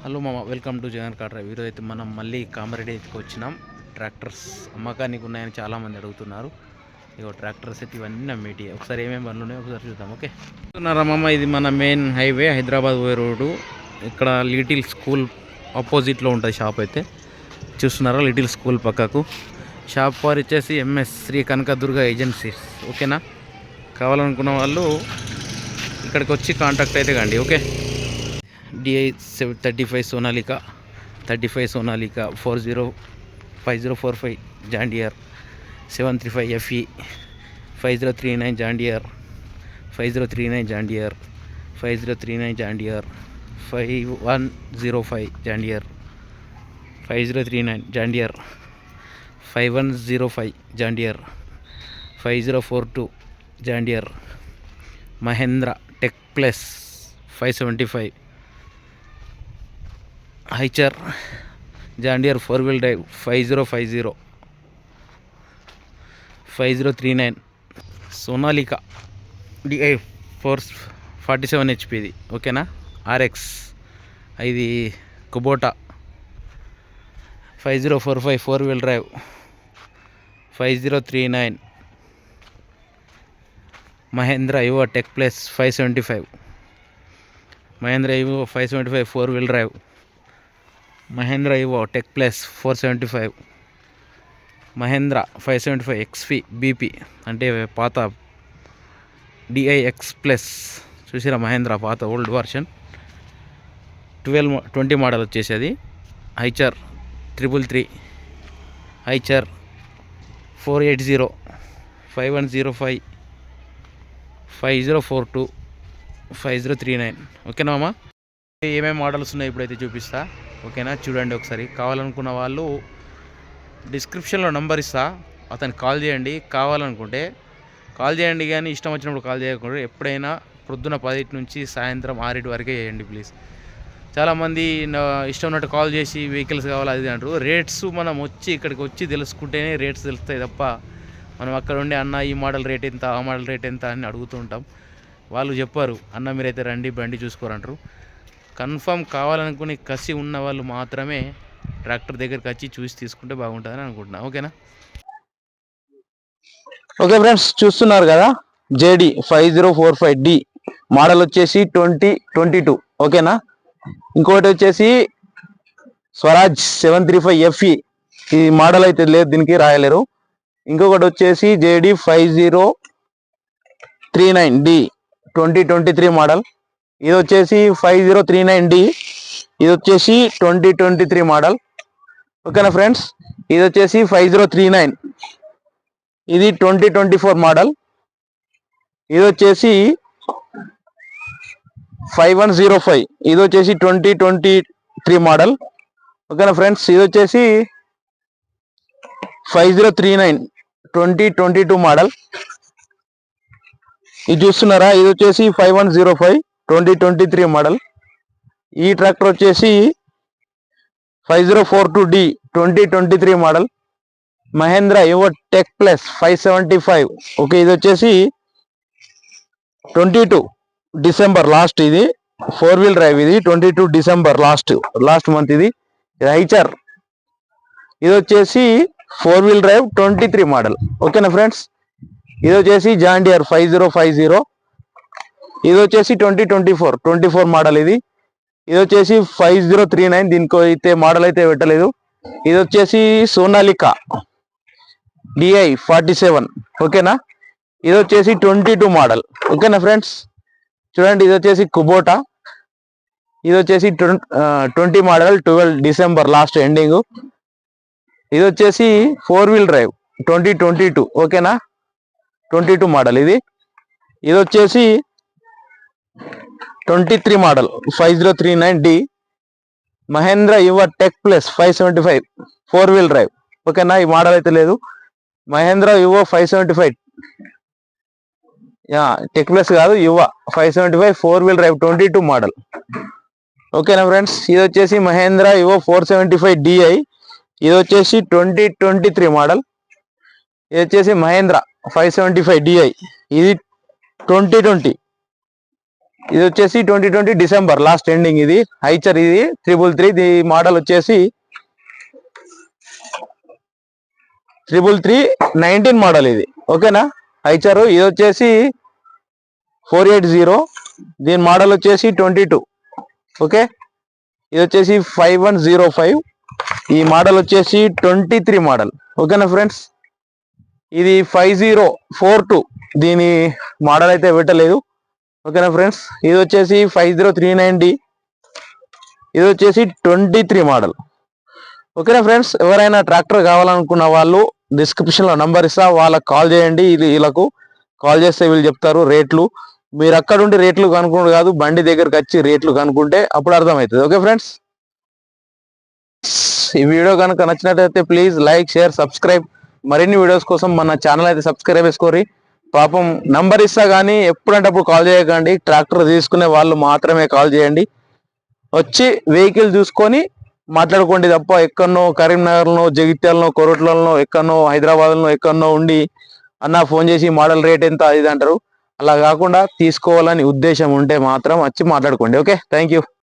Hello మామ, welcome to Jagan car drive. ఈరోజు అయితే మనం మళ్ళీ కామారెడ్డి అయితే వచ్చినాం. ట్రాక్టర్స్ అమ్మకానికి ఉన్నాయని చాలామంది అడుగుతున్నారు. ఇగో ట్రాక్టర్స్ అయితే ఇవన్నీ అమ్మేటి. ఒకసారి ఏమేమి బండ్లు ఉన్నాయో ఒకసారి చూద్దాం. ఓకే చూస్తున్నారా మామ, ఇది మన మెయిన్ హైవే హైదరాబాద్ పోయే రోడ్డు. ఇక్కడ లిటిల్ స్కూల్ ఆపోజిట్లో ఉంటుంది షాప్ అయితే. చూస్తున్నారా, లిటిల్ స్కూల్ పక్కకు షాప్ వారు వచ్చేసి ఎంఎస్ శ్రీ కనకదుర్గ ఏజెన్సీస్. ఓకేనా, కావాలనుకున్న వాళ్ళు ఇక్కడికి వచ్చి కాంటాక్ట్ అయితే కండి. Okay, DI 35 Sonalika 405045 John Deere 735 FE 5039 John Deere 5039 John Deere 5039 John Deere 5105 John Deere 5039 John Deere 5105 John Deere 5042 John Deere Mahindra Tech Plus 575 Hicher John Deere 4-wheel drive 5050 5039 Sonalika DI 447 HP ఇది. ఓకేనా, RX ఇది Kubota 5045 4-wheel drive 5039 Mahindra Evo Tech Plus 575 Mahindra Evo 575 4-wheel drive Mahindra Evo Tech Plus 475 Mahindra 575 XV BP అంటే పాత DIX plus. చూసిరా మహేంద్ర పాత old version 20 model వచ్చేసేది. హైచర్ 333 హైచర్ 480 5105 5042 5039. ఓకేనా మామ, ఏమేమి మోడల్స్ ఉన్నాయి ఇప్పుడైతే చూపిస్తా. ఓకేనా, చూడండి ఒకసారి. కావాలనుకున్న వాళ్ళు డిస్క్రిప్షన్లో నంబర్ ఇస్తా, అతనికి కాల్ చేయండి. కావాలనుకుంటే కాల్ చేయండి, కానీ ఇష్టం వచ్చినప్పుడు కాల్ చేయకుండా ఎప్పుడైనా పొద్దున 10 నుంచి సాయంత్రం 6 వరకే చేయండి ప్లీజ్. చాలామంది ఇష్టం ఉన్నట్టు కాల్ చేసి వెహికల్స్ కావాలి అది అంటారు. రేట్స్ మనం వచ్చి ఇక్కడికి వచ్చి తెలుసుకుంటేనే రేట్స్ తెలుస్తాయి తప్ప మనం అక్కడ ఉండి అన్న ఈ మోడల్ రేట్ ఎంత, ఆ మోడల్ రేట్ ఎంత అని అడుగుతూ ఉంటాం. వాళ్ళు చెప్పారు, అన్న మీరైతే రండి బండి చూసుకోరంటారు. కన్ఫర్మ్ కావాలనుకుని కసి ఉన్న వాళ్ళు మాత్రమే ట్రాక్టర్ దగ్గరికి వచ్చి చూసి తీసుకుంటే బాగుంటుందని అనుకుంటున్నా. ఓకేనా, ఓకే ఫ్రెండ్స్, చూస్తున్నారు కదా, JD 5045D మోడల్ వచ్చేసి 2022. ఓకేనా, ఇంకోటి వచ్చేసి స్వరాజ్ 735 FE. ఈ మోడల్ అయితే లేదు, దీనికి రాయలేరు. ఇంకొకటి వచ్చేసి JD 5039D 2023 మోడల్. ఇది వచ్చేసి 5039D, ఇది వచ్చేసి 2023 మోడల్. ఓకేనా ఫ్రెండ్స్, ఇది వచ్చేసి 5039, ఇది 2024 మోడల్. ఇది వచ్చేసి 5105, ఇది వచ్చేసి 2023 మోడల్. ఓకేనా ఫ్రెండ్స్, ఇది వచ్చేసి 5039 2022 మోడల్. ఇది చూస్తున్నారా, ఇది వచ్చేసి 5105 2023 మోడల్. ఈ ట్రాక్టర్ వచ్చేసి 5042D 2023 model. Mahindra Evo tech plus 575. Okay, ఇది వచ్చేసి 22 డిసెంబర్ లాస్ట్. ఇది 4-wheel drive, ఇది 22 డిసెంబర్ లాస్ట్ మంత్. ఇది హైచర్, ఇది వచ్చేసి 4-wheel drive 23 మోడల్. ఓకేనా ఫ్రెండ్స్, ఇది వచ్చేసి జాన్ డియర్ 5050, ఇది వచ్చేసి 2024 మోడల్. ఇది వచ్చేసి 5039, దీనికి అయితే మోడల్ అయితే పెట్టలేదు. ఇది వచ్చేసి సోనాలికా DI 47. ఓకేనా, ఇది వచ్చేసి 22 మోడల్. ఓకేనా ఫ్రెండ్స్, చూడండి, ఇది వచ్చేసి కుబోటా, ఇది వచ్చేసి 20 మోడల్ 12 డిసెంబర్ లాస్ట్ ఎండింగ్. ఇది వచ్చేసి 4-wheel drive 2022. ఓకేనా, 22 మోడల్. ఇది వచ్చేసి 23 మోడల్ 5039D మహేంద్ర యువ టెక్ ప్లస్ 575 4-wheel drive. ఓకేనా, ఈ మోడల్ అయితే లేదు. మహేంద్ర యువ 575 టెక్ ప్లస్ కాదు, యువ 575 4-wheel drive 22 మోడల్. ఓకేనా ఫ్రెండ్స్, ఇది వచ్చేసి మహేంద్ర యువ 475 DI, ఇది వచ్చేసి 2023 మోడల్. ఇది వచ్చేసి మహేంద్ర 575 DI, ఇది 2020. ఇది వచ్చేసి 2020 డిసెంబర్ లాస్ట్ ఎండింగ్. ఇది హైచర్, ఇది 333. ఇది మోడల్ వచ్చేసి 19 మోడల్ ఇది. ఓకేనా, హైచర్. ఇది వచ్చేసి 480. దీని మోడల్ వచ్చేసి 22. ఓకే, ఇది వచ్చేసి 5105. ఈ మోడల్ వచ్చేసి 23 మోడల్. ఓకేనా ఫ్రెండ్స్, ఇది 5042. దీని మోడల్ అయితే పెట్టలేదు. ఓకేనా ఫ్రెండ్స్, ఇది వచ్చేసి 5039D. ఇది వచ్చేసి 23 మోడల్. ఓకేనా ఫ్రెండ్స్, ఎవరైనా ట్రాక్టర్ కావాలనుకున్న వాళ్ళు డిస్క్రిప్షన్ లో నంబర్ ఇస్తా, వాళ్ళకి కాల్ చేయండి. వీళ్ళకు కాల్ చేస్తే వీళ్ళు చెప్తారు రేట్లు. మీరు అక్కడ ఉండి రేట్లు కనుక్కుంటే కాదు, బండి దగ్గరకు వచ్చి రేట్లు కనుక్కుంటే అప్పుడు అర్థమవుతుంది. ఓకే ఫ్రెండ్స్, ఈ వీడియో కనుక నచ్చినట్లయితే ప్లీజ్ లైక్, షేర్, సబ్స్క్రైబ్. మరిన్ని వీడియోస్ కోసం మన ఛానల్ అయితే సబ్స్క్రైబ్ చేసుకోరి. పాపం నంబర్ ఇస్తా కానీ ఎప్పుడంటే అప్పుడు కాల్ చేయకండి. ట్రాక్టర్ తీసుకునే వాళ్ళు మాత్రమే కాల్ చేయండి. వచ్చి వెహికల్ చూసుకొని మాట్లాడుకోండి తప్ప ఎక్కడనో కరీంనగర్లో, జగిత్యాలలో, కొరట్లలో, ఎక్కడనో హైదరాబాద్లో ఎక్కడనో ఉండి అన్న ఫోన్ చేసి మోడల్ రేట్ ఎంత అది అంటారు. అలా కాకుండా తీసుకోవాలని ఉద్దేశం ఉంటే మాత్రం వచ్చి మాట్లాడుకోండి. Okay, thank you.